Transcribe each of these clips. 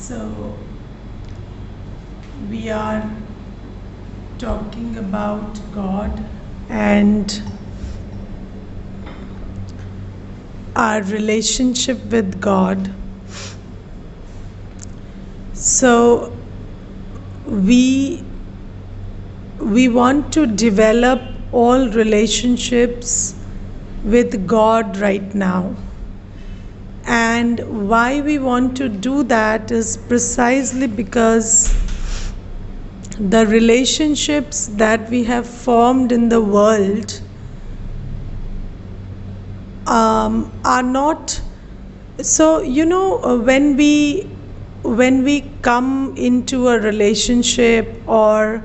So, we are talking about God and our relationship with God. So, we want to develop all relationships with God right now. And why we want to do that is precisely because the relationships that we have formed in the world are not so when we come into a relationship or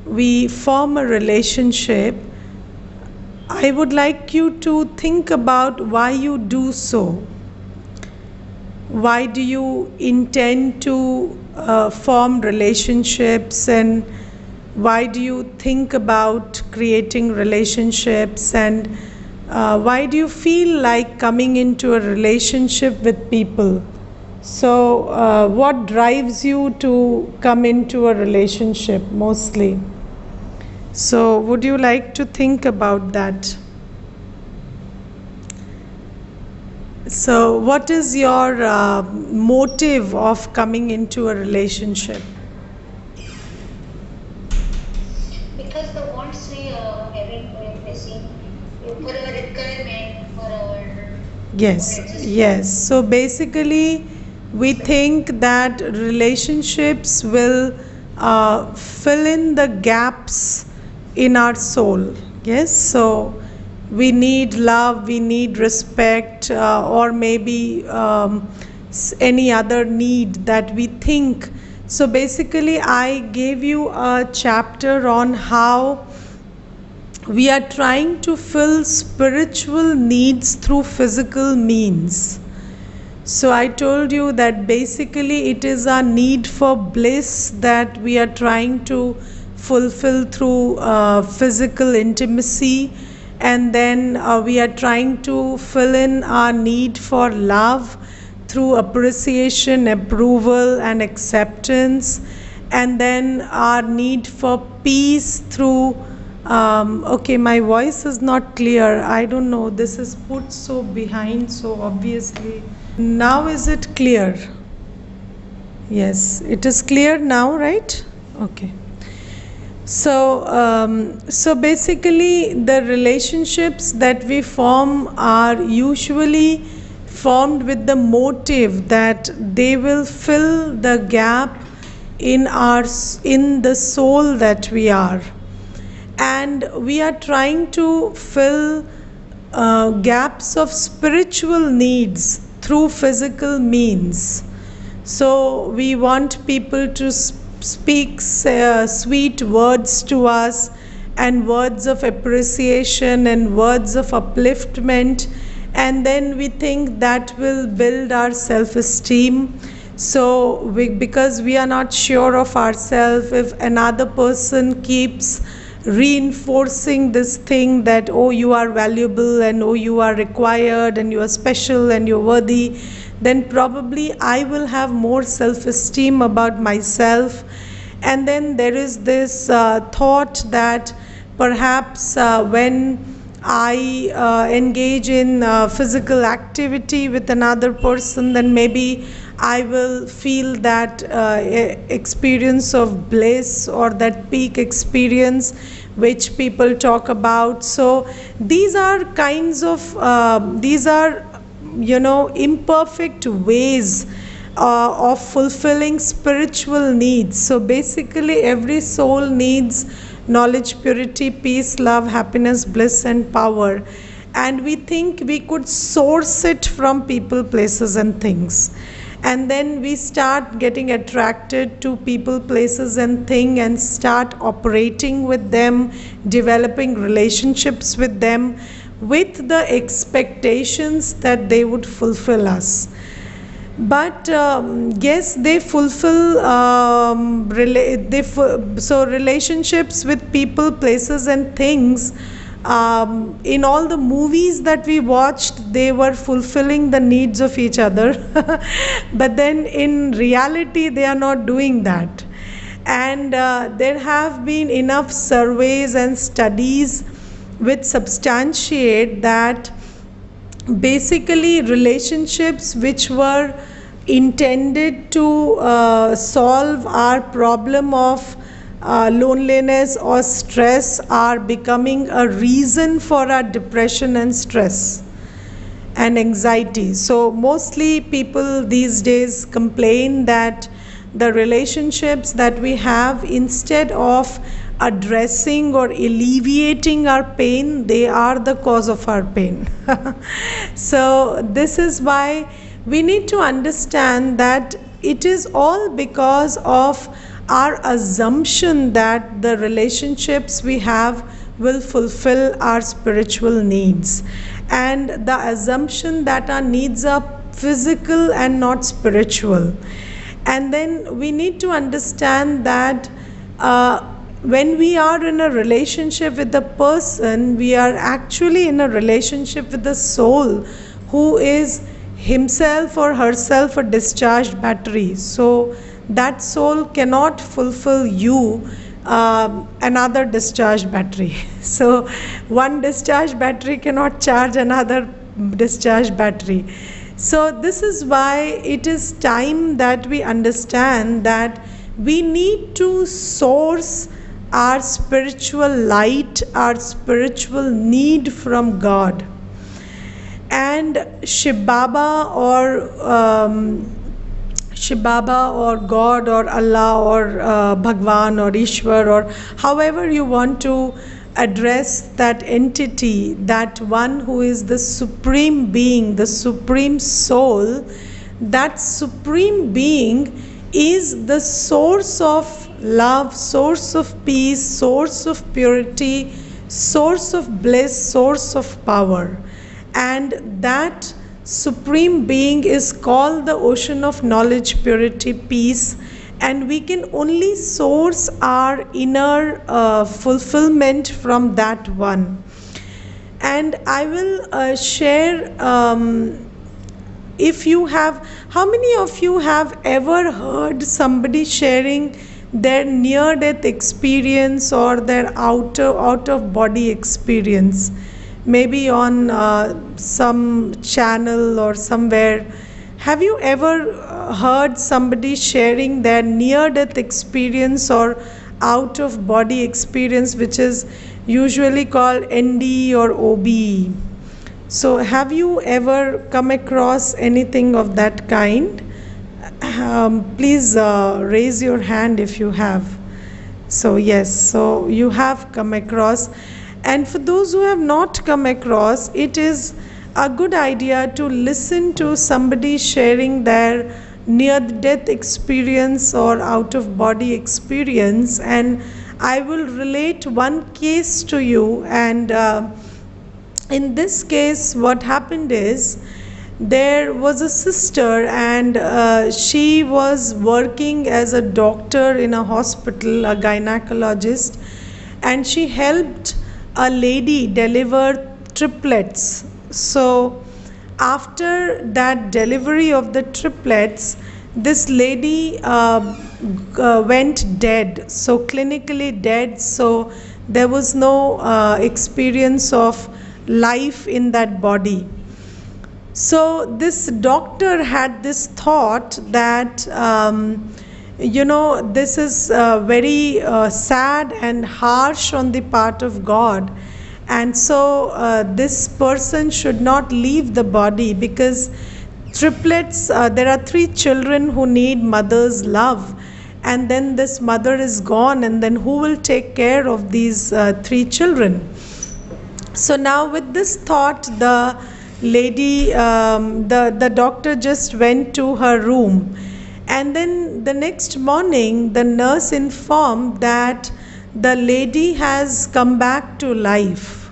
we form a relationship, I would like you to think about why you do so. Why do you intend to form relationships, and why do you think about creating relationships, and why do you feel like coming into a relationship with people? So what drives you to come into a relationship mostly? So would you like to think about that? So what is your motive of coming into a relationship? Because the wants we having facing for our requirement for our Yes, yes. So basically, we think that relationships will fill in the gaps in our soul. Yes, so we need love, we need respect, or maybe any other need that we think. So basically, I gave you a chapter on how we are trying to fill spiritual needs through physical means. So I told you that basically it is our need for bliss that we are trying to fulfill through physical intimacy, and then we are trying to fill in our need for love through appreciation, approval, and acceptance, and then our need for peace through okay, my voice is not clear. I don't know. This is put so behind, so obviously. Now is it clear? Yes, it is clear now, right? Okay. So basically, the relationships that we form are usually formed with the motive that they will fill the gap in the soul that we are, and we are trying to fill gaps of spiritual needs through physical means. So we want people to speak sweet words to us, and words of appreciation and words of upliftment, and then we think that will build our self-esteem. So because we are not sure of ourselves, if another person keeps reinforcing this thing that, oh, you are valuable, and oh, you are required, and you are special, and you're worthy, then probably I will have more self-esteem about myself. And then there is this thought that perhaps when I engage in physical activity with another person, then maybe I will feel that experience of bliss, or that peak experience which people talk about. So these are kinds of imperfect ways of fulfilling spiritual needs. So basically, every soul needs knowledge, purity, peace, love, happiness, bliss, and power. And we think we could source it from people, places, and things. And then we start getting attracted to people, places, and things, and start operating with them, developing relationships with them, with the expectations that they would fulfill us. But yes, they fulfill so relationships with people, places, and things In all the movies that we watched, they were fulfilling the needs of each other. But then in reality, they are not doing that. And there have been enough surveys and studies which substantiate that basically relationships which were intended to solve our problem of loneliness or stress are becoming a reason for our depression and stress and anxiety. So mostly people these days complain that the relationships that we have, instead of addressing or alleviating our pain, they are the cause of our pain. So this is why we need to understand that it is all because of our assumption that the relationships we have will fulfill our spiritual needs, and the assumption that our needs are physical and not spiritual. And then we need to understand that when we are in a relationship with a person, we are actually in a relationship with the soul who is himself or herself a discharged battery. So that soul cannot fulfill you another discharged battery. So one discharged battery cannot charge another discharged battery. So this is why it is time that we understand that we need to source our spiritual light, our spiritual need from God. And Shiv Baba or God or Allah or Bhagwan or Ishwar, or however you want to address that entity, that one who is the supreme being, the supreme soul, that supreme being is the source of love, source of peace, source of purity, source of bliss, source of power. And that supreme being is called the ocean of knowledge, purity, peace, and we can only source our inner fulfillment from that one. And I will share, if you have, how many of you have ever heard somebody sharing their near death experience or their out of body experience, maybe on some channel or somewhere? Have you ever heard somebody sharing their near death experience or out of body experience, which is usually called ND or OB? So have you ever come across anything of that kind? Please raise your hand if you have. So yes, so you have come across. And for those who have not come across, it is a good idea to listen to somebody sharing their near death experience or out of body experience. And I will relate one case to you. And in this case, what happened is, there was a sister, and she was working as a doctor in a hospital, a gynecologist, and she helped a lady deliver triplets. So after that delivery of the triplets, this lady went dead, so clinically dead. So there was no experience of life in that body. So this doctor had this thought that this is very sad and harsh on the part of God, and so this person should not leave the body, because triplets, there are 3 children who need mother's love, and then this mother is gone, and then who will take care of these 3 children? So now with this thought, the lady, the doctor just went to her room, and then the next morning the nurse informed that the lady has come back to life.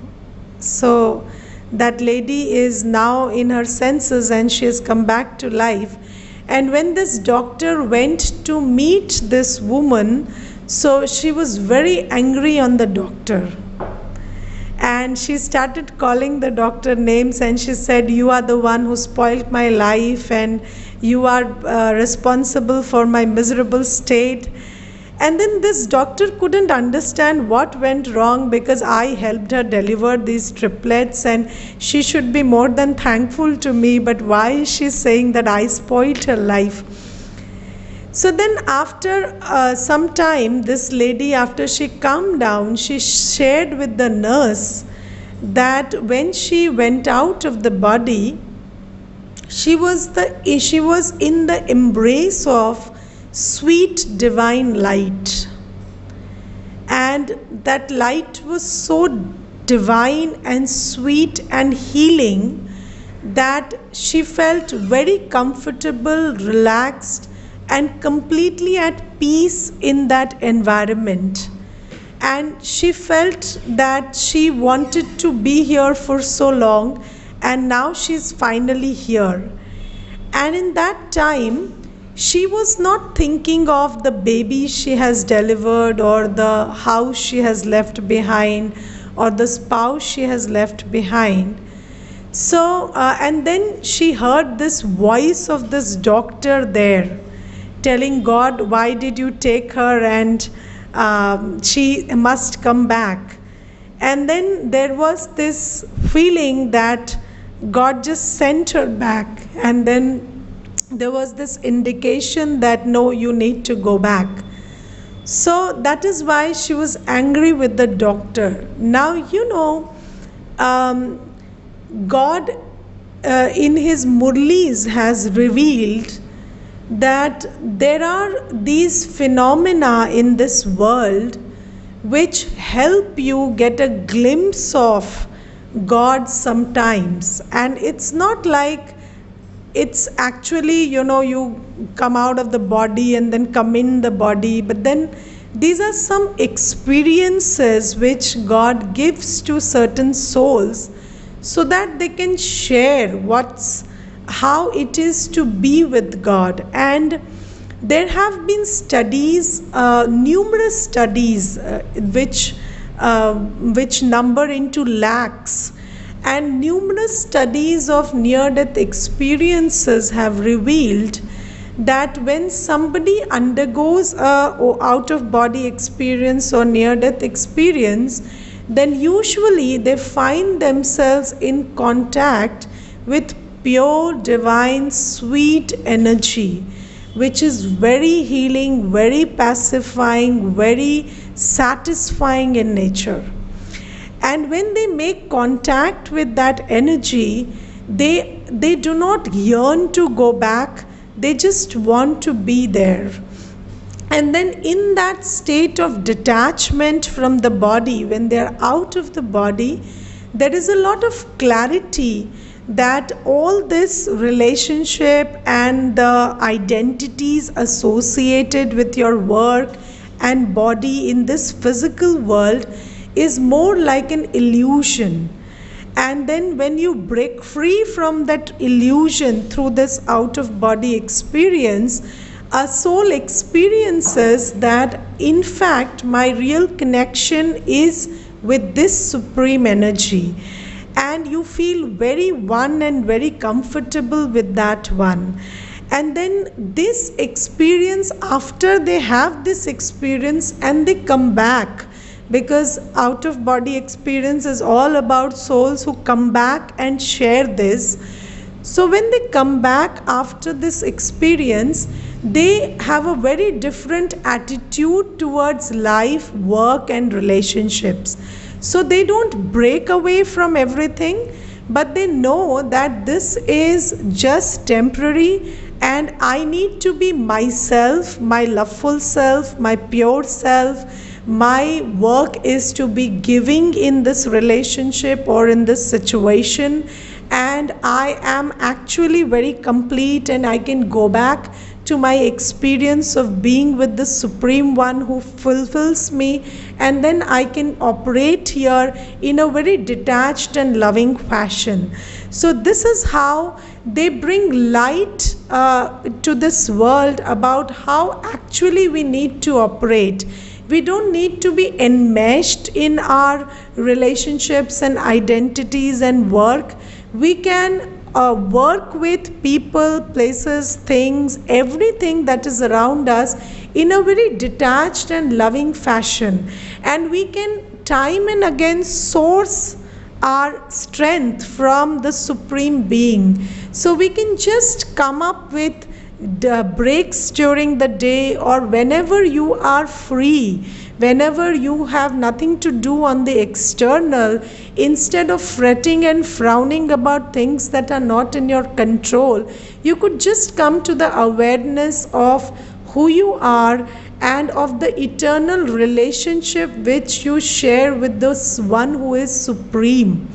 So that lady is now in her senses and she has come back to life. And when this doctor went to meet this woman, so she was very angry on the doctor. And and she started calling the doctor names, and she said, "You are the one who spoiled my life, and you are responsible for my miserable state." And then this doctor couldn't understand what went wrong, because I helped her deliver these triplets and she should be more than thankful to me. But why is she saying that I spoiled her life? So then after some time, this lady, after she calmed down, she shared with the nurse that when she went out of the body, she was in the embrace of sweet divine light, and that light was so divine and sweet and healing that she felt very comfortable, relaxed, and completely at peace in that environment. And she felt that she wanted to be here for so long, and now she's finally here. And in that time, she was not thinking of the baby she has delivered, or the house she has left behind, or the spouse she has left behind. So, and then she heard this voice of this doctor there telling God, "Why did you take her? And she must come back." And then there was this feeling that God just sent her back, and then there was this indication that no, you need to go back. So that is why she was angry with the doctor. Now, God in his Murlis has revealed that there are these phenomena in this world which help you get a glimpse of God sometimes. And it's not like it's actually, you come out of the body and then come in the body, but then these are some experiences which God gives to certain souls so that they can share how it is to be with God. And there have been studies, numerous studies, which number into lakhs, and numerous studies of near-death experiences have revealed that when somebody undergoes a out-of-body experience or near-death experience, then usually they find themselves in contact with pure, divine, sweet energy, which is very healing, very pacifying, very satisfying in nature. And when they make contact with that energy, they do not yearn to go back, they just want to be there. And then in that state of detachment from the body, when they are out of the body, there is a lot of clarity that all this relationship and the identities associated with your work and body in this physical world is more like an illusion. And then when you break free from that illusion through this out of body experience, a soul experiences that in fact my real connection is with this supreme energy, and you feel very one and very comfortable with that one. And then this experience, after they have this experience and they come back, because out of body experience is all about souls who come back and share this. So when they come back after this experience, they have a very different attitude towards life, work, and relationships. So they don't break away from everything, but they know that this is just temporary, and I need to be myself, my loveful self, my pure self. My work is to be giving in this relationship or in this situation, and I am actually very complete, and I can go back to my experience of being with the Supreme One who fulfills me, and then I can operate here in a very detached and loving fashion. So this is how they bring light to this world about how actually we need to operate. We don't need to be enmeshed in our relationships and identities and work. We can work with people, places, things, everything that is around us in a very detached and loving fashion. And we can time and again source our strength from the Supreme Being. So we can just come up with the breaks during the day, or whenever you are free, whenever you have nothing to do on the external, instead of fretting and frowning about things that are not in your control, you could just come to the awareness of who you are and of the eternal relationship which you share with this one who is supreme.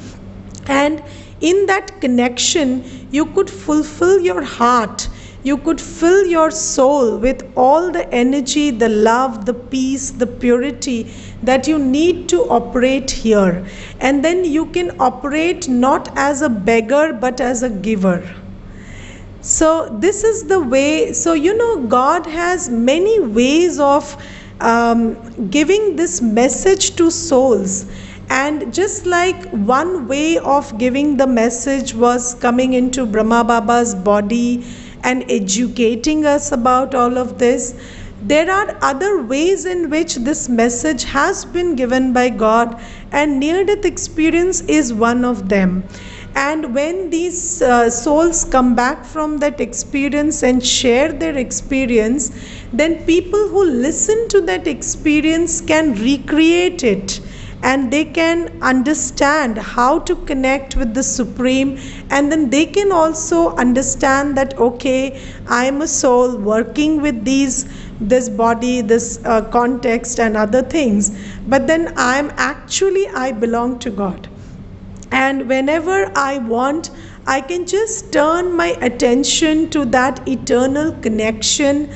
And in that connection, you could fulfill your heart, you could fill your soul with all the energy, the love, the peace, the purity that you need to operate here. And then you can operate not as a beggar but as a giver. So this is the way. So God has many ways of giving this message to souls. And just like one way of giving the message was coming into Brahma Baba's body and educating us about all of this, there are other ways in which this message has been given by God, and near-death experience is one of them. And when these souls come back from that experience and share their experience, then people who listen to that experience can recreate it, and they can understand how to connect with the Supreme. And then they can also understand that, okay, I am a soul working with this body, this context and other things, but then I belong to God. And whenever I want, I can just turn my attention to that eternal connection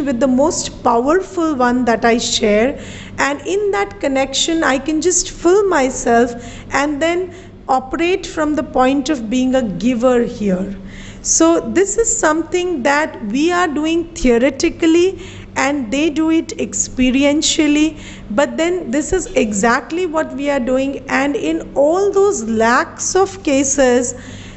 with the most powerful one that I share. And in that connection, I can just fill myself and then operate from the point of being a giver here. So this is something that we are doing theoretically, and they do it experientially. But then this is exactly what we are doing, and in all those lakhs of cases,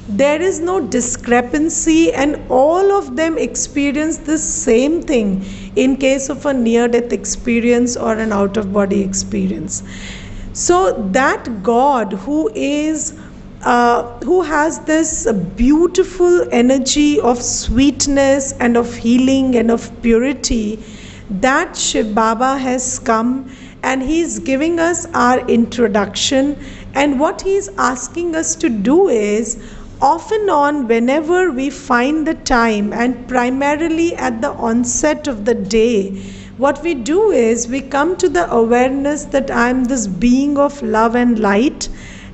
there is no discrepancy, and all of them experience the same thing in case of a near-death experience or an out-of-body experience. So that God who has this beautiful energy of sweetness and of healing and of purity, that Shiv Baba has come, and he is giving us our introduction. And what he is asking us to do is, off and on, whenever we find the time, and primarily at the onset of the day, what we do is we come to the awareness that I am this being of love and light,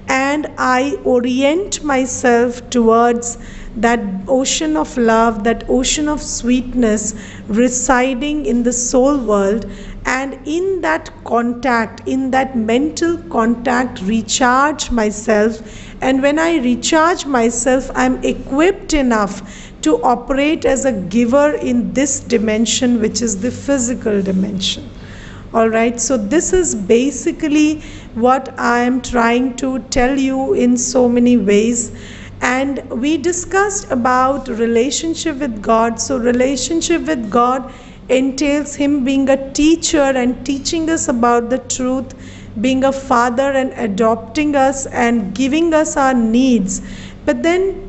and I orient myself towards that ocean of love, that ocean of sweetness residing in the soul world. And in that contact, in that mental contact, recharge myself. And when I recharge myself, I'm equipped enough to operate as a giver in this dimension, which is the physical dimension. All right, so this is basically what I am trying to tell you in so many ways. And we discussed about relationship with God. So relationship with God entails him being a teacher and teaching us about the truth, being a father and adopting us and giving us our needs. But then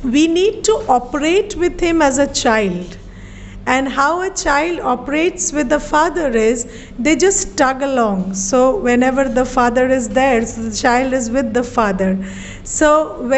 we need to operate with him as a child. And how a child operates with the father is, they just tug along. So whenever the father is there, so the child is with the father. So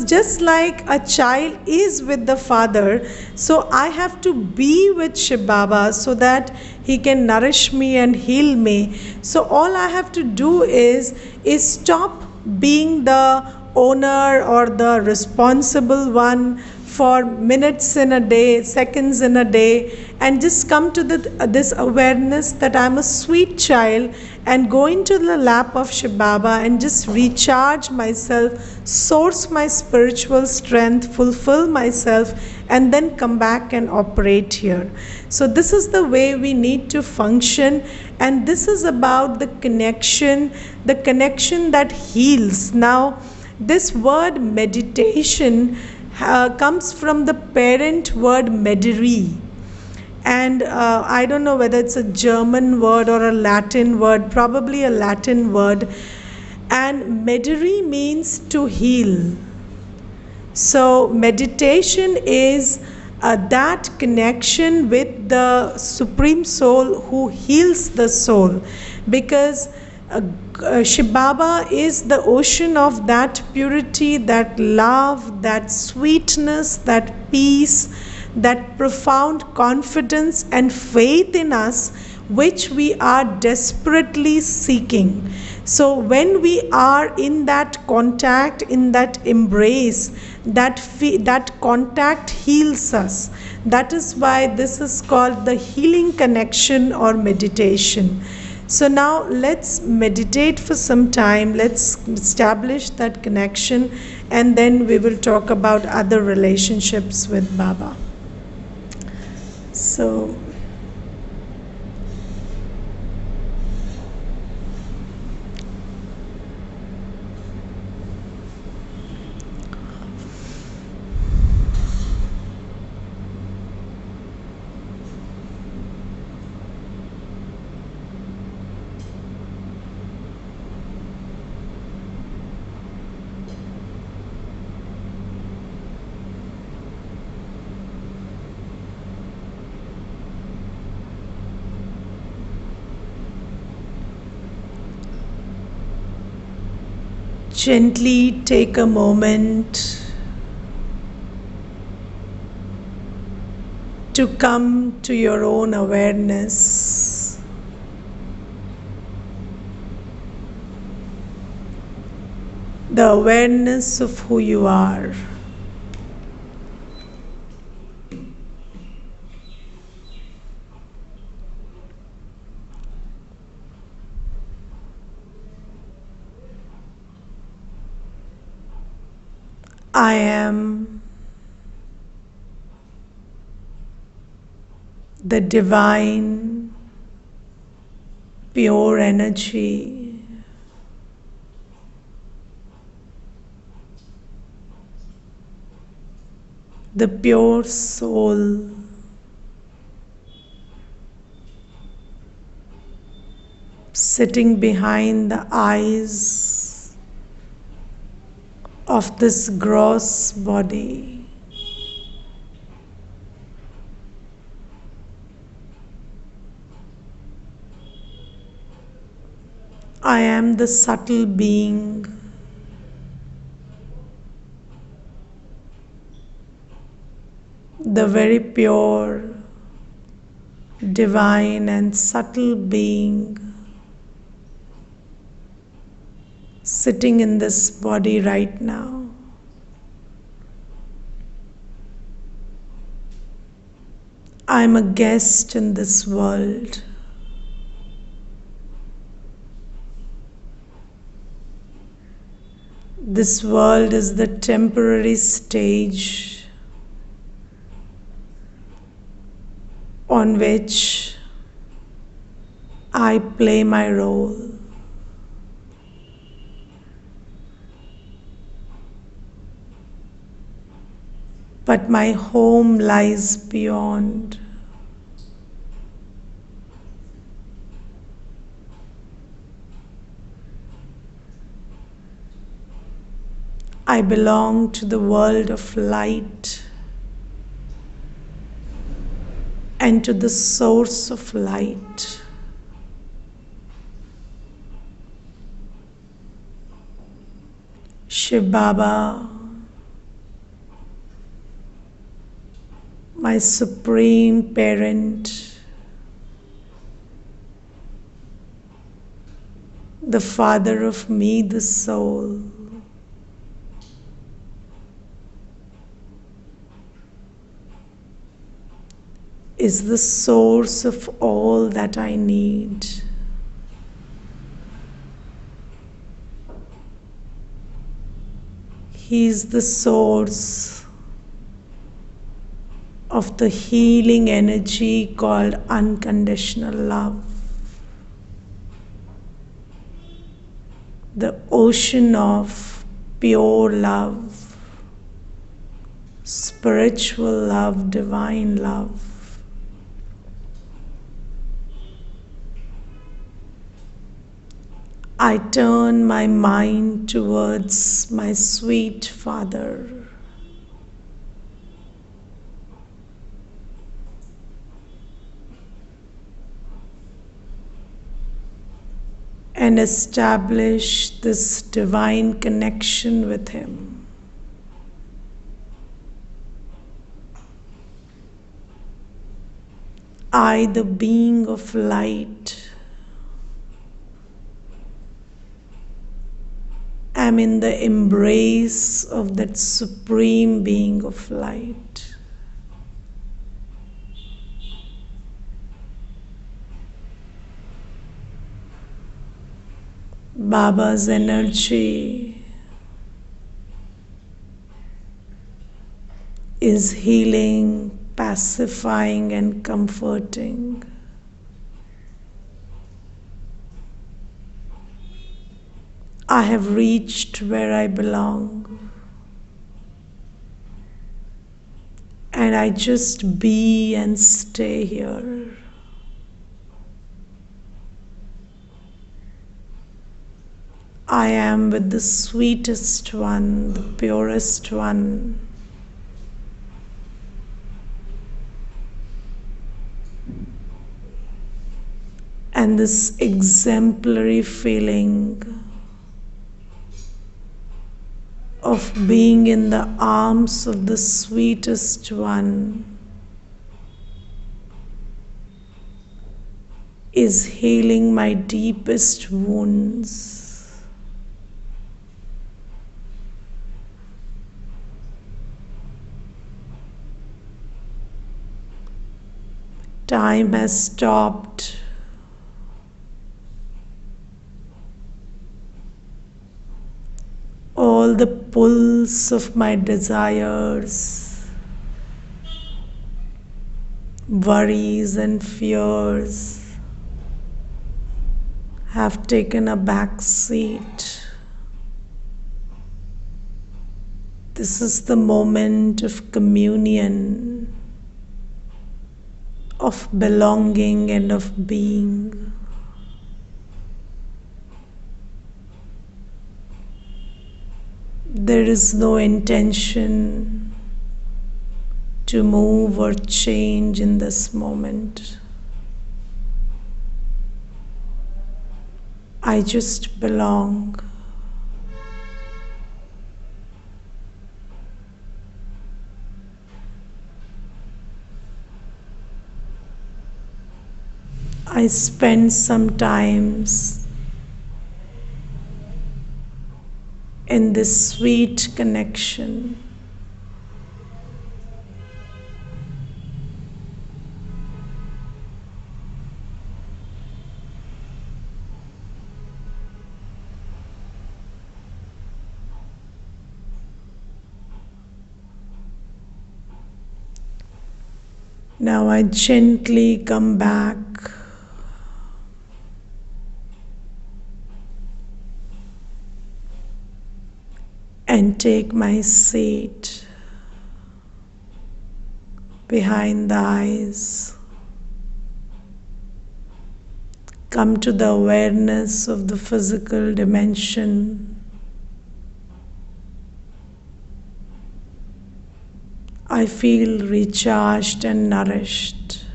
just like a child is with the father, so I have to be with Shiv Baba so that he can nourish me and heal me. So all I have to do is stop being the owner or the responsible one for minutes in a day, seconds in a day, and just come to this awareness that I'm a sweet child, and go into the lap of Shiv Baba and just recharge myself, source my spiritual strength, fulfill myself, and then come back and operate here. So, this is the way we need to function, and this is about the connection that heals. Now, this word meditation comes from the parent word mederi, and I don't know whether it's a German word or a Latin word, probably a Latin word, and mederi means to heal. So, meditation is that connection with the Supreme Soul who heals the soul, because Shiv Baba is the ocean of that purity, that love, that sweetness, that peace, that profound confidence and faith in us, which we are desperately seeking. So, when we are in that contact, in that embrace, that contact heals us. That is why this is called the healing connection or meditation. So, now let's meditate for some time, let's establish that connection, and then we will talk about other relationships with Baba. So, gently take a moment to come to your own awareness. The awareness of who you are. I am the divine, pure energy, the pure soul, sitting behind the eyes of this gross body. I am the subtle being, the very pure, divine and subtle being sitting in this body right now. I am a guest in this world. This world is the temporary stage on which I play my role. But my home lies beyond. I belong to the world of light and to the source of light. Shiv Baba, my supreme parent, the father of me, the soul. is the source of all that I need. He is the source of the healing energy called unconditional love. The ocean of pure love, spiritual love, divine love. I turn my mind towards my sweet Father. And establish this divine connection with Him. I, the being of light, am in the embrace of that supreme being of light. Baba's energy is healing, pacifying, and comforting. I have reached where I belong, and I just be and stay here. I am with the sweetest one, the purest one. And this exemplary feeling of being in the arms of the sweetest one is healing my deepest wounds. Time has stopped. All the pulls of my desires, worries and fears have taken a back seat. This is the moment of communion, of belonging and of being. There is no intention to move or change in this moment. I just belong. I spend some times in this sweet connection. Now I gently come back and take my seat behind the eyes. Come to the awareness of the physical dimension. I feel recharged and nourished.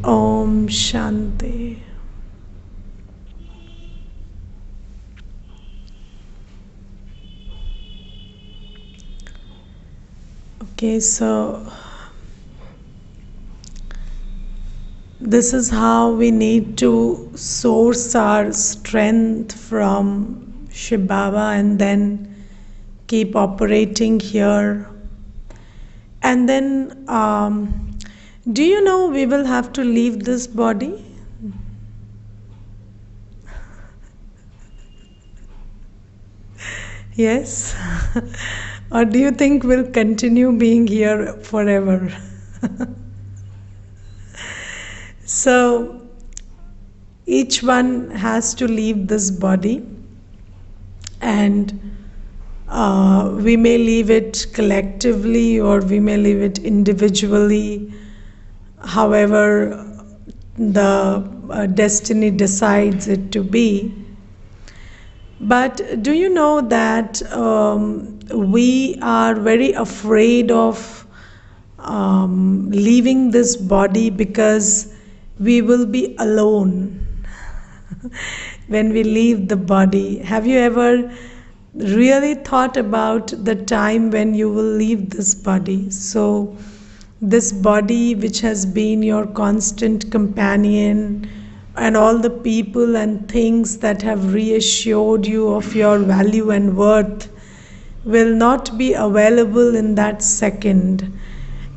Om Shanti. Okay, so This is how we need to source our strength from Shiv Baba and then keep operating here. And then, do you know we will have to leave this body? Yes? Or do you think we'll continue being here forever? So, each one has to leave this body, and we may leave it collectively or we may leave it individually, however the destiny decides it to be. But do you know that we are very afraid of leaving this body because we will be alone when we leave the body? Have you ever really thought about the time when you will leave this body? So, this body which has been your constant companion, and all the people and things that have reassured you of your value and worth, will not be available in that second.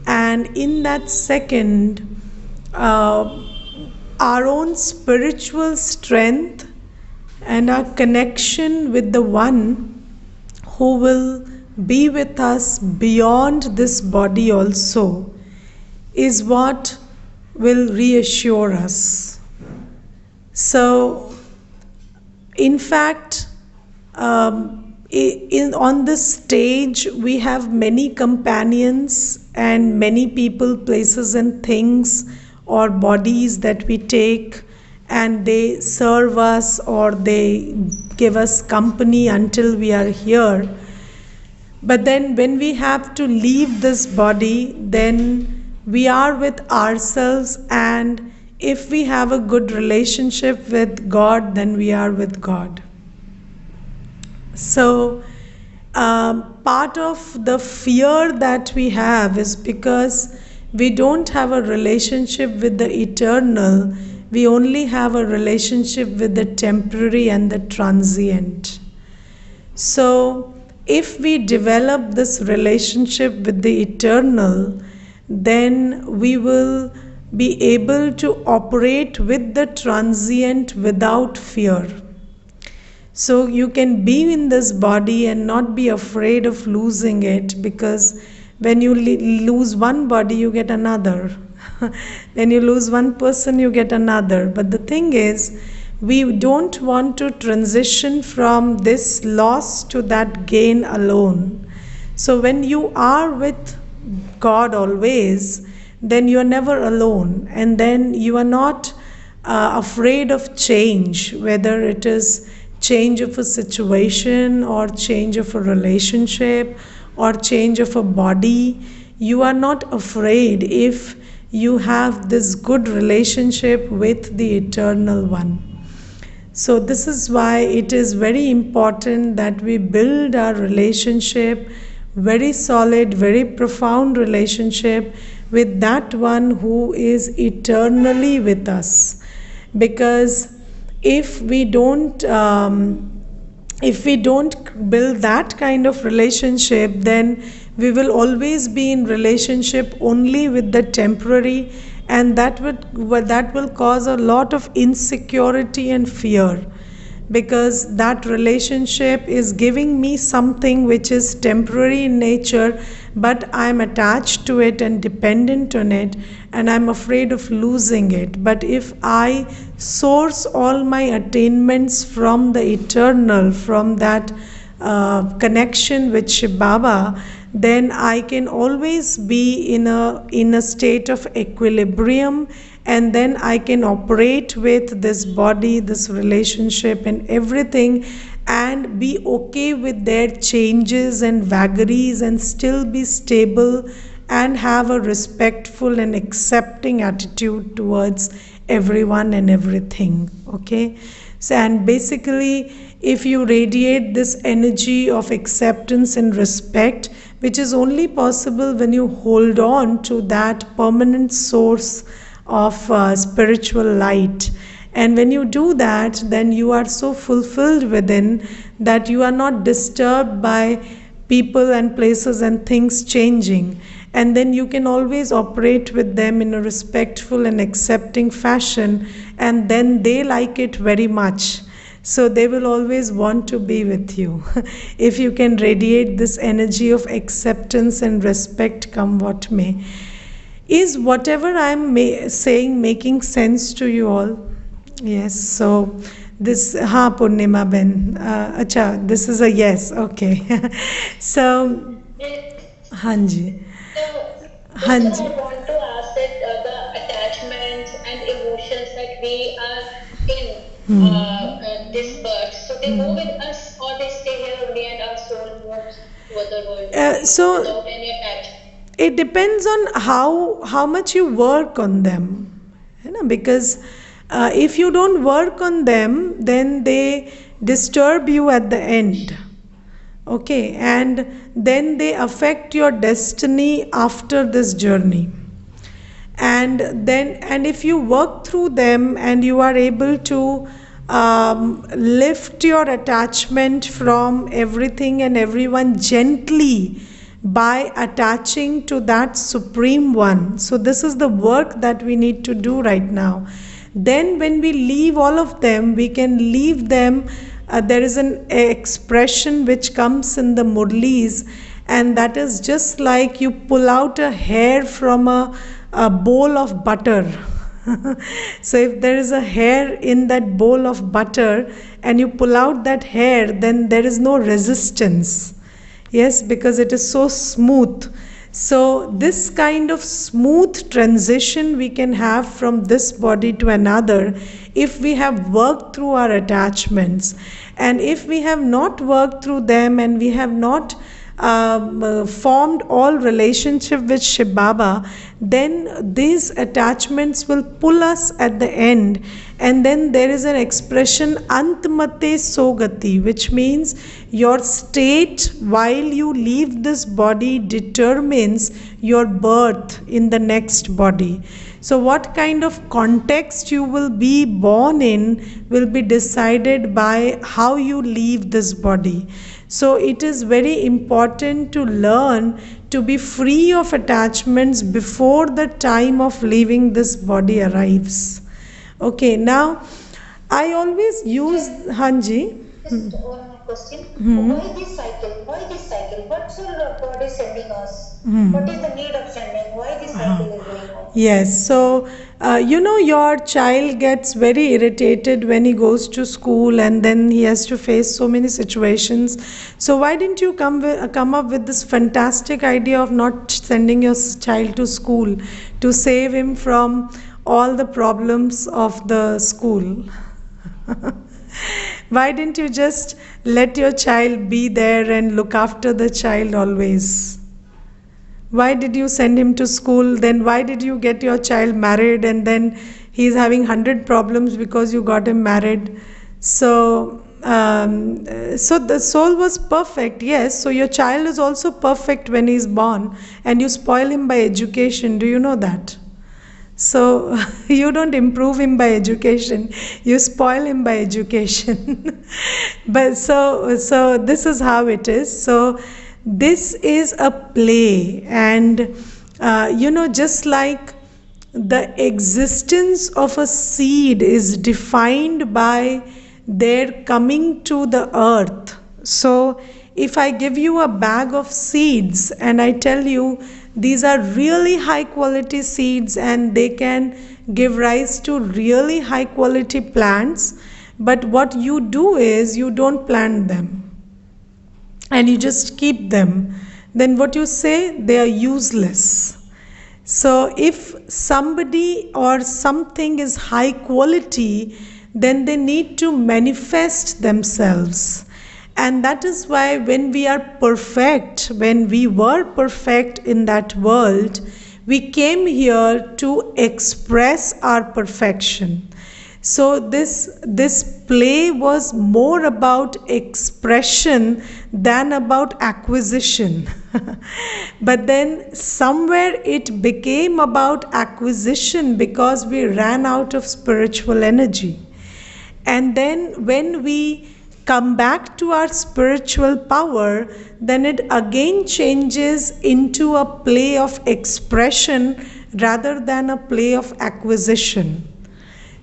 And in that second, our own spiritual strength and our connection with the one who will be with us beyond this body also is what will reassure us. So, in fact, on this stage, we have many companions and many people, places, and things or bodies that we take, and they serve us or they give us company until we are here. But then, when we have to leave this body, then we are with ourselves, and if we have a good relationship with God, then we are with God. So, part of the fear that we have is because we don't have a relationship with the eternal, we only have a relationship with the temporary and the transient. So, if we develop this relationship with the eternal, then we will be able to operate with the transient without fear. So you can be in this body and not be afraid of losing it, because when you lose one body, you get another. When you lose one person, you get another. But the thing is, we don't want to transition from this loss to that gain alone. So when you are with God always, then you are never alone, and then you are not afraid of change, whether it is change of a situation or change of a relationship or change of a body. You are not afraid if you have this good relationship with the Eternal One. So this is why it is very important that we build our relationship, very solid, very profound relationship with that one who is eternally with us. Because if we don't build that kind of relationship, then we will always be in relationship only with the temporary, and that will cause a lot of insecurity and fear, because that relationship is giving me something which is temporary in nature, but I'm attached to it and dependent on it, and I'm afraid of losing it. But if I source all my attainments from the eternal, from that connection with Shiv Baba, then I can always be in a state of equilibrium, and then I can operate with this body, this relationship and everything, and be okay with their changes and vagaries, and still be stable and have a respectful and accepting attitude towards everyone and everything. Okay, so, and basically, if you radiate this energy of acceptance and respect, which is only possible when you hold on to that permanent source of spiritual light. And when you do that, then you are so fulfilled within that you are not disturbed by people and places and things changing. And then you can always operate with them in a respectful and accepting fashion, and then they like it very much. So they will always want to be with you. If you can radiate this energy of acceptance and respect, come what may. Is whatever I'm saying making sense to you all? Yes. So this, ha Purnima Ben. Acha, this is a yes. Okay. So, Yes. Hanji. So, also Hanji. I want to ask that the attachments and emotions that we are in this birth, so they move with us or they stay here only and our soul moves to other world So without any attachment? it depends on how much you work on them, you know, because if you don't work on them, then they disturb you at the end. Okay, and then they affect your destiny after this journey. And if you work through them and you are able to lift your attachment from everything and everyone gently by attaching to that supreme one. So this is the work that we need to do right now. Then when we leave all of them, we can leave them. There is an expression which comes in the Murlis, and that is just like you pull out a hair from a bowl of butter. So if there is a hair in that bowl of butter and you pull out that hair, then there is no resistance. Yes, because it is so smooth. So this kind of smooth transition we can have from this body to another if we have worked through our attachments. And if we have not worked through them and we have not formed all relationship with Shiv Baba, then these attachments will pull us at the end. And then there is an expression Antmate Sogati, which means your state while you leave this body determines your birth in the next body. So what kind of context you will be born in will be decided by how you leave this body. So it is very important to learn to be free of attachments before the time of leaving this body arrives. Okay, now I always use Hanji. Just one question. Why this cycle? Why this cycle? What's your God is sending us? What is the need of sending? Why this cycle is going on? Yes, so your child gets very irritated when he goes to school and then he has to face so many situations. So why didn't you come up with this fantastic idea of not sending your child to school to save him from all the problems of the school? Why didn't you just let your child be there and look after the child always? Why did you send him to school? Then why did you get your child married and then he's having 100 problems because you got him married? So the soul was perfect, yes. So your child is also perfect when he's born, and you spoil him by education. Do you know that? So you don't improve him by education, you spoil him by education. But so this is how it is. So this is a play, and just like the existence of a seed is defined by their coming to the earth. So if I give you a bag of seeds and I tell you these are really high quality seeds and they can give rise to really high quality plants, but what you do is you don't plant them and you just keep them, then what you say, they are useless. So if somebody or something is high quality, then they need to manifest themselves. And that is why when we are perfect, when we were perfect in that world, we came here to express our perfection. So this play was more about expression than about acquisition. But then somewhere it became about acquisition because we ran out of spiritual energy. And then when we come back to our spiritual power, then it again changes into a play of expression rather than a play of acquisition.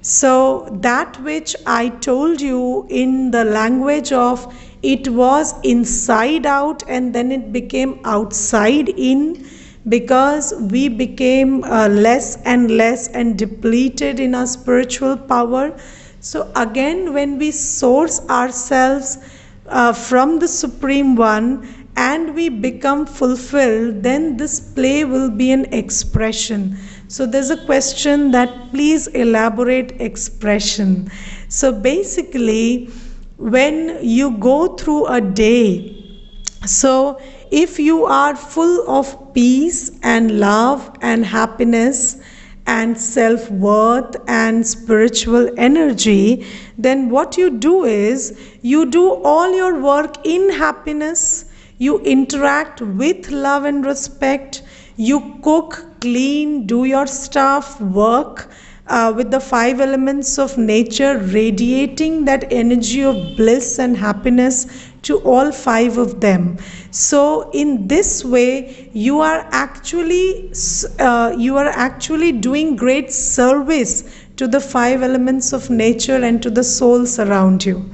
So, that which I told you in the language of it was inside out and then it became outside in, because we became less and less and depleted in our spiritual power. So, again, when we source ourselves from the Supreme One and we become fulfilled, then this play will be an expression. So there's a question that please elaborate expression. So basically, when you go through a day, so if you are full of peace and love and happiness and self-worth and spiritual energy, then what you do is you do all your work in happiness, you interact with love and respect, you cook, clean, do your stuff, work with the five elements of nature, radiating that energy of bliss and happiness to all five of them. So in this way you are actually doing great service to the five elements of nature and to the souls around you,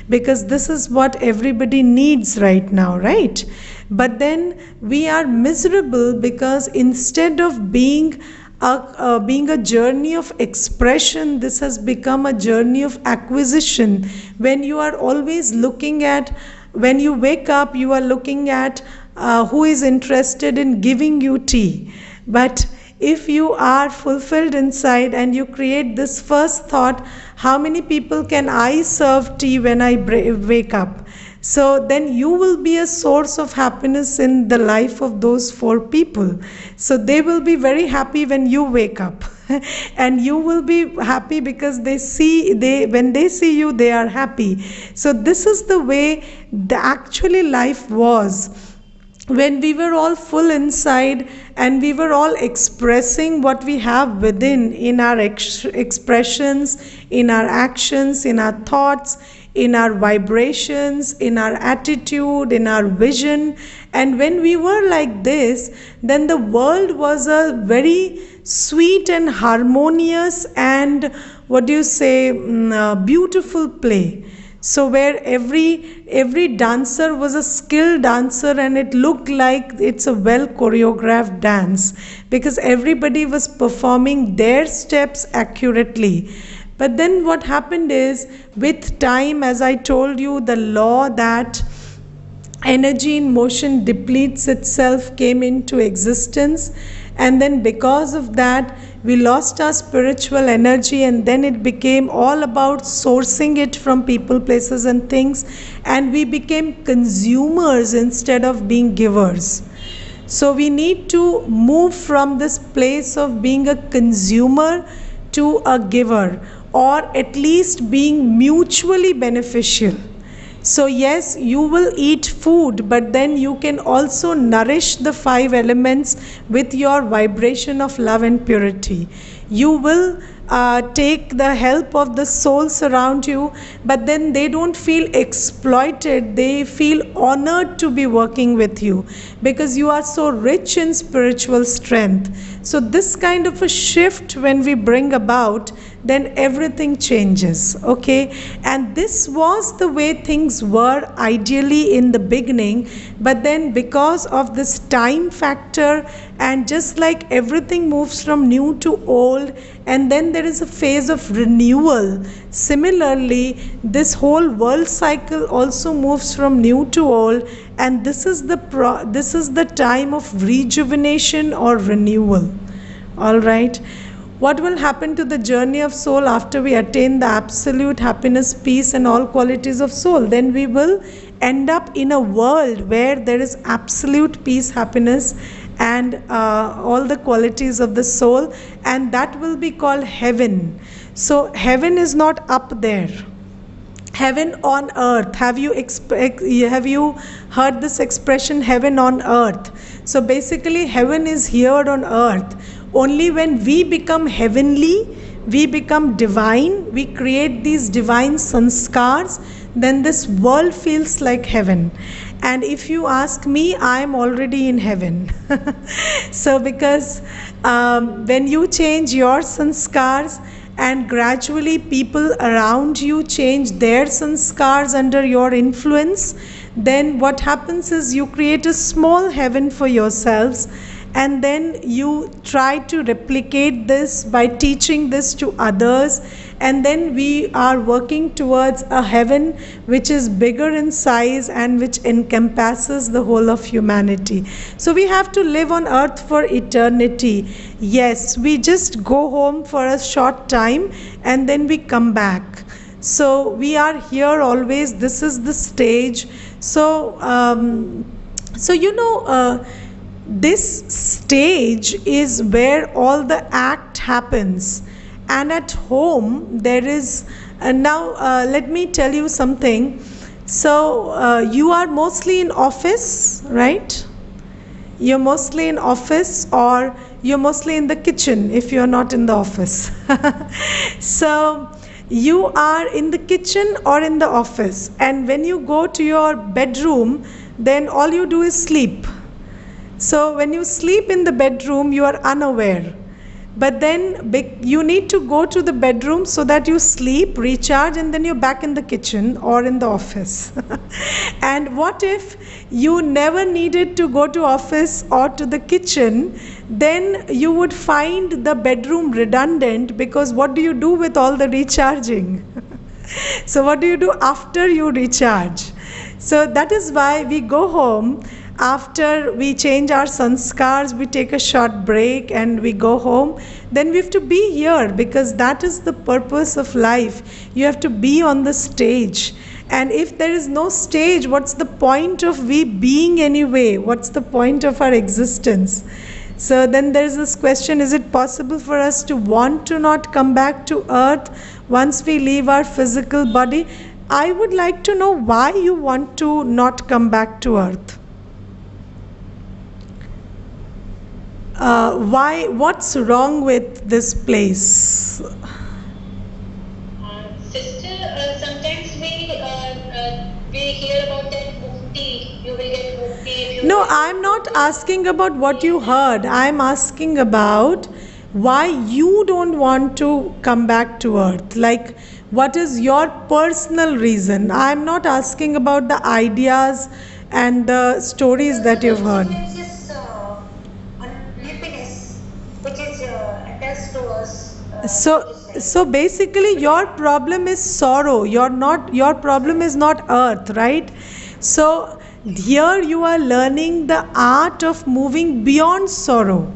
because this is what everybody needs right now, right? But then we are miserable because instead of being a journey of expression, this has become a journey of acquisition. When you are always looking at, when you wake up, you are looking at who is interested in giving you tea. But if you are fulfilled inside and you create this first thought, how many people can I serve tea when I wake up? So then you will be a source of happiness in the life of those four people. So they will be very happy when you wake up. And you will be happy because when they see you, they are happy. So this is the way the actually life was, when we were all full inside and we were all expressing what we have within in our expressions, in our actions, in our thoughts, in our vibrations, in our attitude, in our vision. And when we were like this, then the world was a very sweet and harmonious and beautiful play. So where every dancer was a skilled dancer and it looked like it's a well choreographed dance, because everybody was performing their steps accurately. But then what happened is, with time, as I told you, the law that energy in motion depletes itself came into existence, and then because of that we lost our spiritual energy, and then it became all about sourcing it from people, places and things, and we became consumers instead of being givers. So we need to move from this place of being a consumer to a giver, or at least being mutually beneficial. So yes, you will eat food, but then you can also nourish the five elements with your vibration of love and purity. You will take the help of the souls around you, but then they don't feel exploited, they feel honored to be working with you because you are so rich in spiritual strength. So this kind of a shift when we bring about, then everything changes, okay? And this was the way things were ideally in the beginning, but then because of this time factor, and just like everything moves from new to old, and then there is a phase of renewal, similarly this whole world cycle also moves from new to old, and this is the time of rejuvenation or renewal. All right, what will happen to the journey of soul after we attain the absolute happiness, peace and all qualities of soul? Then we will end up in a world where there is absolute peace, happiness and all the qualities of the soul, and that will be called heaven. So heaven is not up there. Heaven on earth. Have you heard this expression, heaven on earth? So basically heaven is here on earth. Only when we become heavenly, we become divine, we create these divine sanskars, then this world feels like heaven. And if you ask me, I am already in heaven. So because when you change your sanskars, and gradually people around you change their sanskars under your influence, then what happens is you create a small heaven for yourselves, and then you try to replicate this by teaching this to others, and then we are working towards a heaven which is bigger in size and which encompasses the whole of humanity. So we have to live on earth for eternity. Yes, we just go home for a short time and then we come back. So we are here always. This is the stage. So this stage is where all the act happens. And at home there is let me tell you something. So you are mostly in office, right? You're mostly in office, or you're mostly in the kitchen if you're not in the office. So you are in the kitchen or in the office, and when you go to your bedroom, then all you do is sleep. So when you sleep in the bedroom, you are unaware. But then you need to go to the bedroom so that you sleep, recharge, and then you're back in the kitchen or in the office. And what if you never needed to go to office or to the kitchen? Then you would find the bedroom redundant, because what do you do with all the recharging? So what do you do after you recharge? So that is why we go home. After we change our sanskars, we take a short break and we go home. Then we have to be here, because that is the purpose of life. You have to be on the stage. And if there is no stage, what's the point of we being anyway? What's the point of our existence? So then there is this question, is it possible for us to want to not come back to earth once we leave our physical body? I would like to know why you want to not come back to earth. Why? What's wrong with this place? Sister, sometimes we hear about that mukti. You will get mukti if you. No, I'm not asking about what you heard. I'm asking about why you don't want to come back to earth. Like, what is your personal reason? I'm not asking about the ideas and the stories that you've heard. So basically your problem is sorrow. Your problem is not earth, right? So here you are learning the art of moving beyond sorrow.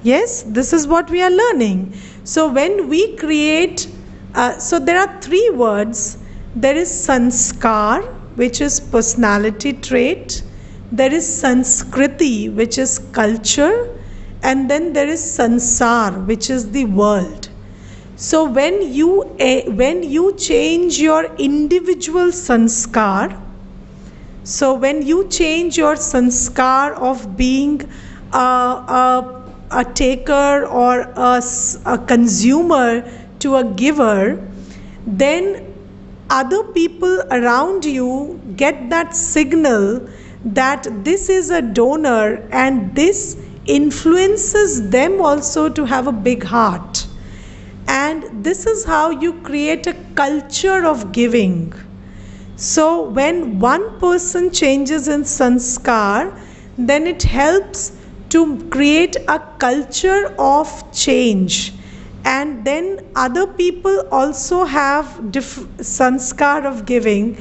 Yes, this is what we are learning. So when we create, so there are three words. There is sanskar, which is personality trait. There is sanskriti, which is culture. And then there is sansar, which is the world. So when you change your individual sanskar, so when you change your sanskar of being a taker or a consumer to a giver, then other people around you get that signal that this is a donor, and this influences them also to have a big heart. And this is how you create a culture of giving. So when one person changes in sanskar, then it helps to create a culture of change. And then other people also have sanskar of giving.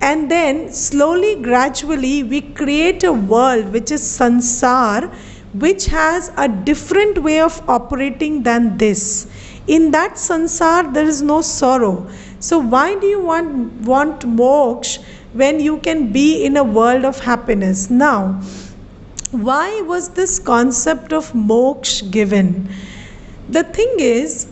And then slowly, gradually, we create a world which is sansar, which has a different way of operating than this. In that sansar, there is no sorrow. So why do you want moksha when you can be in a world of happiness? Now, why was this concept of moksha given? The thing is,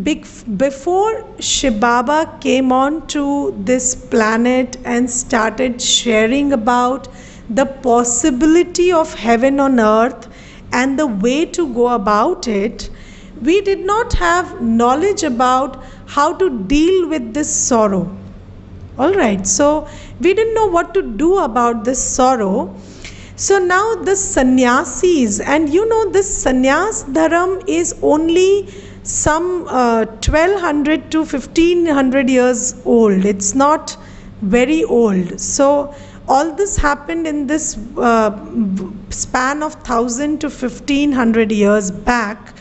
before Shiv Baba came on to this planet and started sharing about the possibility of heaven on earth and the way to go about it, we did not have knowledge about how to deal with this sorrow. All right, so we didn't know what to do about this sorrow. So now the sannyasis, and you know, this sannyas dharam is only some 1200 to 1500 years old. It's not very old. So all this happened in this span of 1000 to 1500 years back.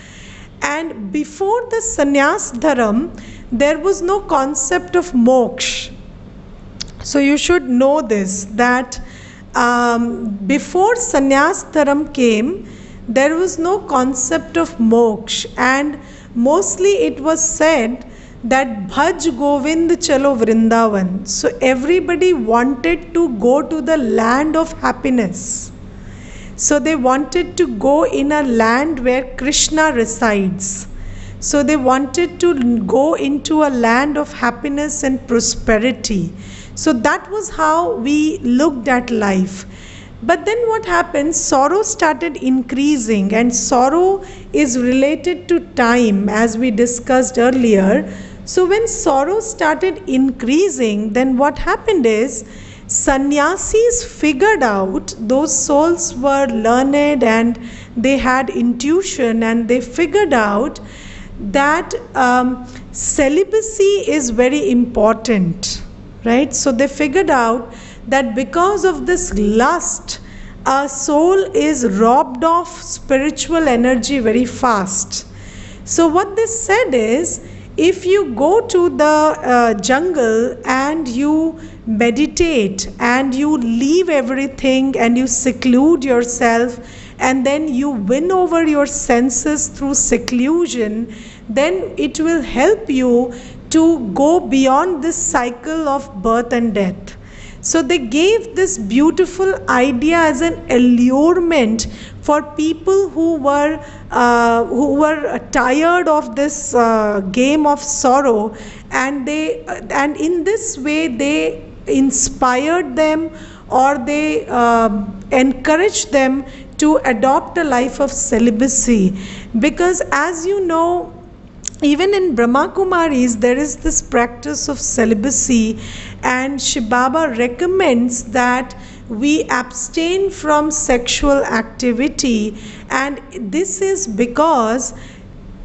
And before the sannyas dharam, there was no concept of moksha. So you should know this, that before sannyas dharam came, there was no concept of moksha, and mostly it was said that bhaj govind chalo vrindavan. So everybody wanted to go to the land of happiness. So they wanted to go in a land where Krishna resides. So they wanted to go into a land of happiness and prosperity. So that was how we looked at life. But then what happened? Sorrow started increasing, and sorrow is related to time, as we discussed earlier. So when sorrow started increasing, then what happened is sannyasis figured out, those souls were learned and they had intuition, and they figured out that celibacy is very important. Right? So they figured out that because of this lust, a soul is robbed of spiritual energy very fast. So what they said is, if you go to the jungle and you meditate and you leave everything and you seclude yourself, and then you win over your senses through seclusion, then it will help you to go beyond this cycle of birth and death. So they gave this beautiful idea as an allurement for people who were tired of this game of sorrow, and in this way they inspired them, or they encouraged them to adopt a life of celibacy. Because as you know, even in Brahma Kumaris, there is this practice of celibacy, and Shiv Baba recommends that we abstain from sexual activity, and this is because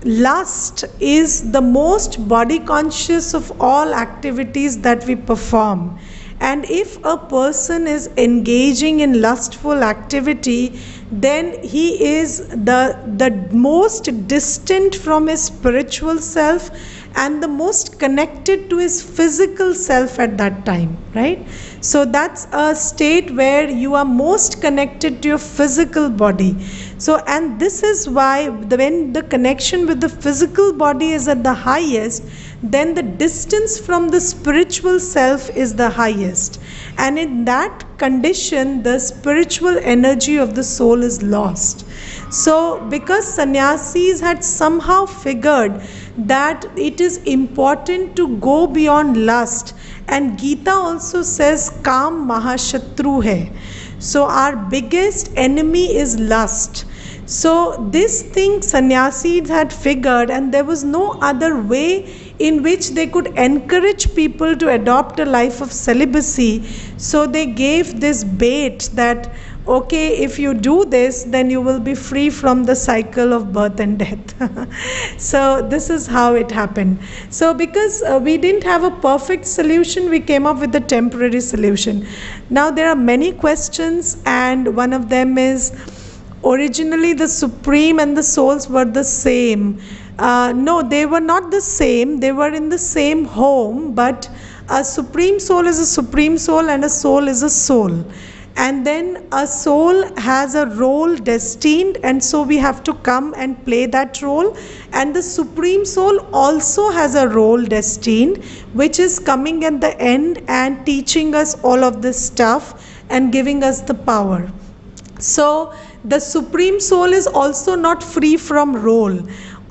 lust is the most body conscious of all activities that we perform. And if a person is engaging in lustful activity, then he is the most distant from his spiritual self and the most connected to his physical self at that time, right? So that's a state where you are most connected to your physical body. So, and this is why when the connection with the physical body is at the highest, then the distance from the spiritual self is the highest. And in that condition, the spiritual energy of the soul is lost. So, because sannyasis had somehow figured that it is important to go beyond lust, and Gita also says, Kam Mahashatru hai. So, our biggest enemy is lust. So, this thing sannyasis had figured, and there was no other way in which they could encourage people to adopt a life of celibacy. So, they gave this bait that, okay, if you do this, then you will be free from the cycle of birth and death. So this is how it happened. So because we didn't have a perfect solution, we came up with a temporary solution. Now there are many questions, and one of them is, originally the Supreme and the souls were the same. No, they were not the same. They were in the same home, but a Supreme Soul is a Supreme Soul and a soul is a soul. And then a soul has a role destined, and so we have to come and play that role. And the Supreme Soul also has a role destined, which is coming at the end and teaching us all of this stuff and giving us the power. So the Supreme Soul is also not free from role.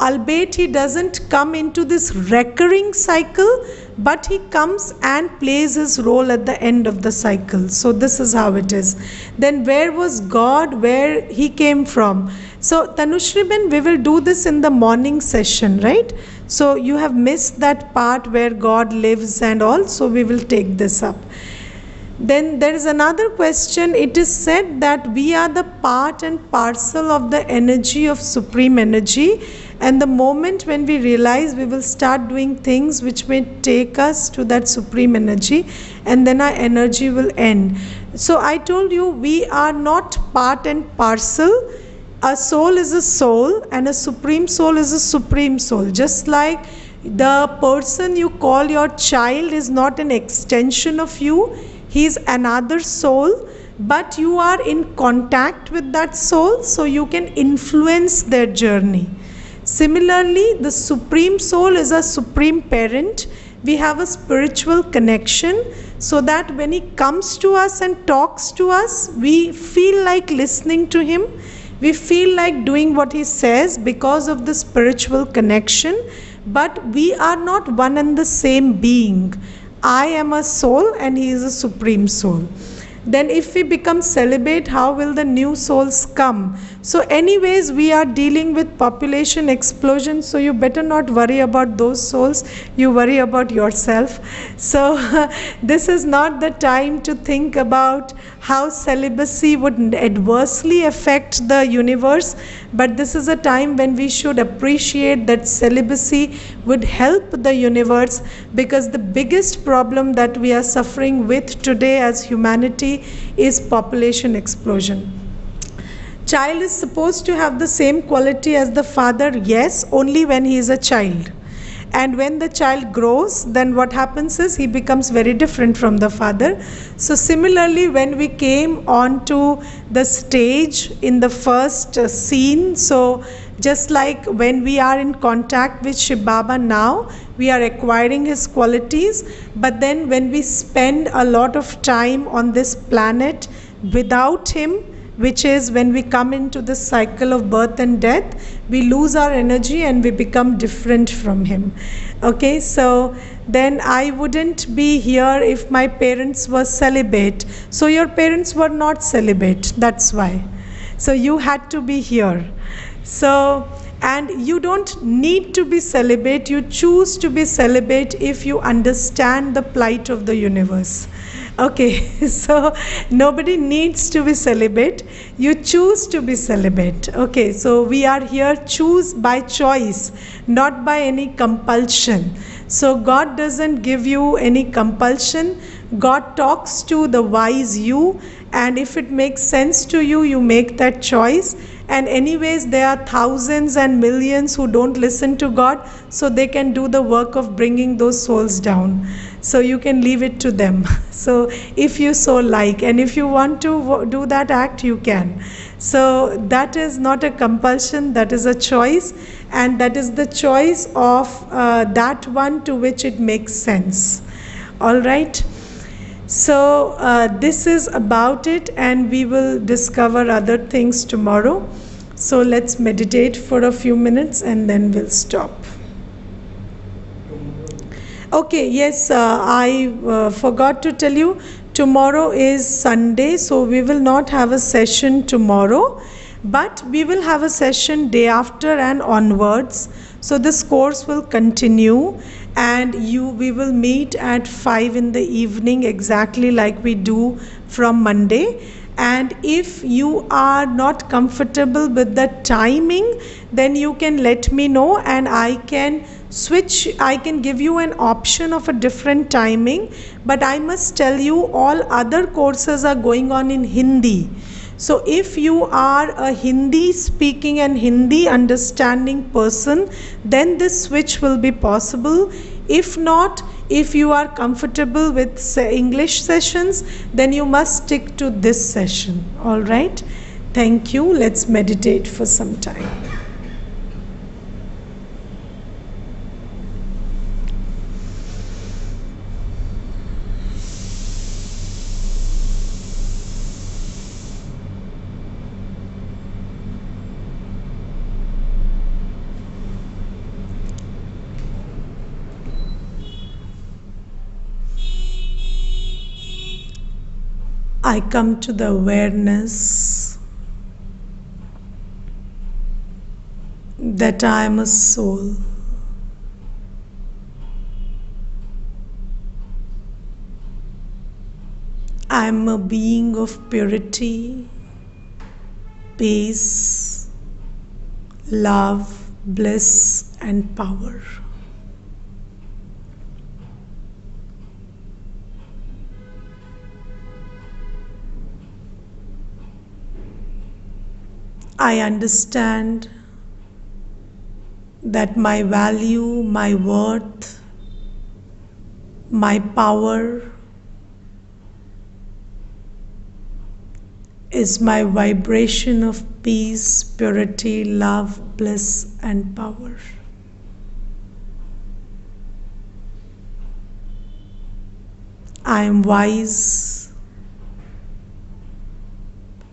albeit he doesn't come into this recurring cycle, but he comes and plays his role at the end of the cycle. So this is how it is. Then where was God, where he came from? So Tanushri, we will do this in the morning session, right? So you have missed that part where God lives and all, so we will take this up. Then there is another question. It is said that we are the part and parcel of the energy of Supreme Energy, and the moment when we realize, we will start doing things which may take us to that Supreme Energy, and then our energy will end. So I told you, we are not part and parcel. A soul is a soul, and a supreme soul is a supreme soul. Just like the person you call your child is not an extension of you, he is another soul, but you are in contact with that soul, so you can influence their journey. Similarly, the supreme soul is a supreme parent. We have a spiritual connection, so that when he comes to us and talks to us, we feel like listening to him. We feel like doing what he says because of the spiritual connection, but we are not one and the same being. I am a soul and he is a supreme soul. Then if we become celibate, how will the new souls come? So anyways, we are dealing with population explosion, so you better not worry about those souls, you worry about yourself. So this is not the time to think about how celibacy would adversely affect the universe, but this is a time when we should appreciate that celibacy would help the universe, because the biggest problem that we are suffering with today as humanity is population explosion. Child is supposed to have the same quality as the father, yes, only when he is a child. And when the child grows, then what happens is he becomes very different from the father. So similarly, when we came onto the stage in the first scene, so just like when we are in contact with Shiv Baba now, we are acquiring his qualities, but then when we spend a lot of time on this planet without him, which is when we come into the cycle of birth and death, we lose our energy and we become different from him. Okay, so then I wouldn't be here if my parents were celibate. So your parents were not celibate, that's why. So you had to be here. So, and you don't need to be celibate, you choose to be celibate if you understand the plight of the universe. Okay, so nobody needs to be celibate, you choose to be celibate. Okay, so we are here choose by choice, not by any compulsion. So God doesn't give you any compulsion. God talks to the wise you, and if it makes sense to you, you make that choice. And anyways, there are thousands and millions who don't listen to God, so they can do the work of bringing those souls down. So you can leave it to them. So if you so like, and if you want to do that act, you can. So that is not a compulsion, that is a choice, and that is the choice of that one to which it makes sense. All right. So this is about it, and we will discover other things tomorrow. So let's meditate for a few minutes and then we'll stop. Okay, yes, I forgot to tell you, tomorrow is Sunday, so we will not have a session tomorrow, but we will have a session day after and onwards. So this course will continue, and we will meet at 5 in the evening, exactly like we do from Monday. And if you are not comfortable with the timing, then you can let me know and I can switch. I can give you an option of a different timing, but I must tell you, all other courses are going on in Hindi. So if you are a Hindi speaking and Hindi understanding person, then this switch will be possible. If not, if you are comfortable with English sessions, then you must stick to this session. All right. Thank you. Let's meditate for some time. I come to the awareness that I am a soul. I am a being of purity, peace, love, bliss, and power. I understand that my value, my worth, my power is my vibration of peace, purity, love, bliss, and power. I am wise.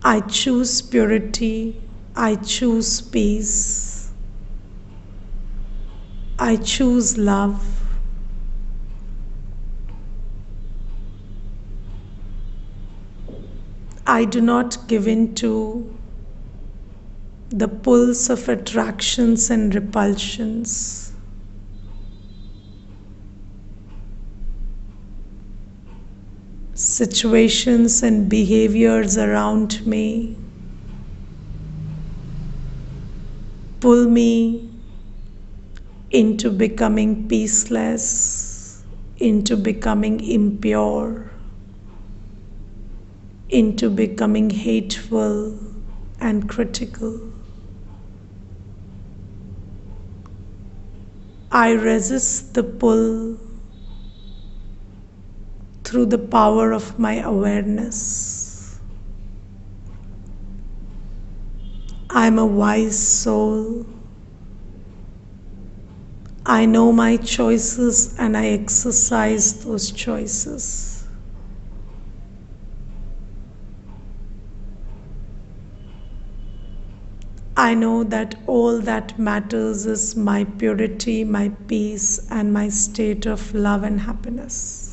I choose purity. I choose peace. I choose love. I do not give in to the pulse of attractions and repulsions. Situations and behaviors around me pull me into becoming peaceless, into becoming impure, into becoming hateful and critical. I resist the pull through the power of my awareness. I am a wise soul. I know my choices and I exercise those choices. I know that all that matters is my purity, my peace, and my state of love and happiness.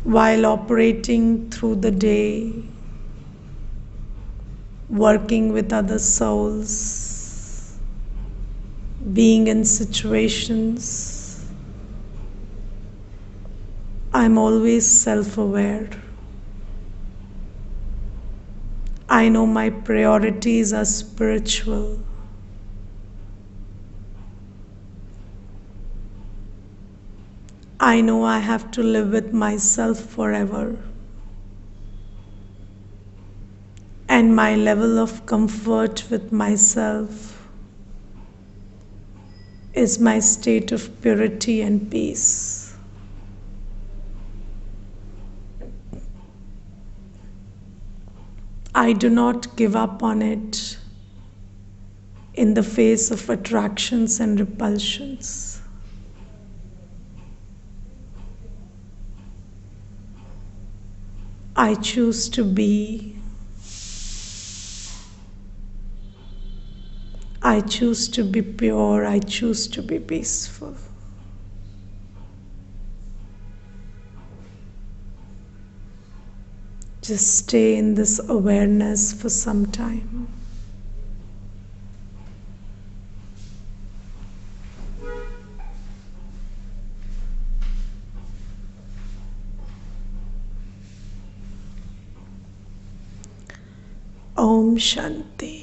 While operating through the day, working with other souls, being in situations, I'm always self-aware. I know my priorities are spiritual. I know I have to live with myself forever. And my level of comfort with myself is my state of purity and peace. I do not give up on it in the face of attractions and repulsions. I choose to be. I choose to be pure. I choose to be peaceful. Just stay in this awareness for some time. Om Shanti.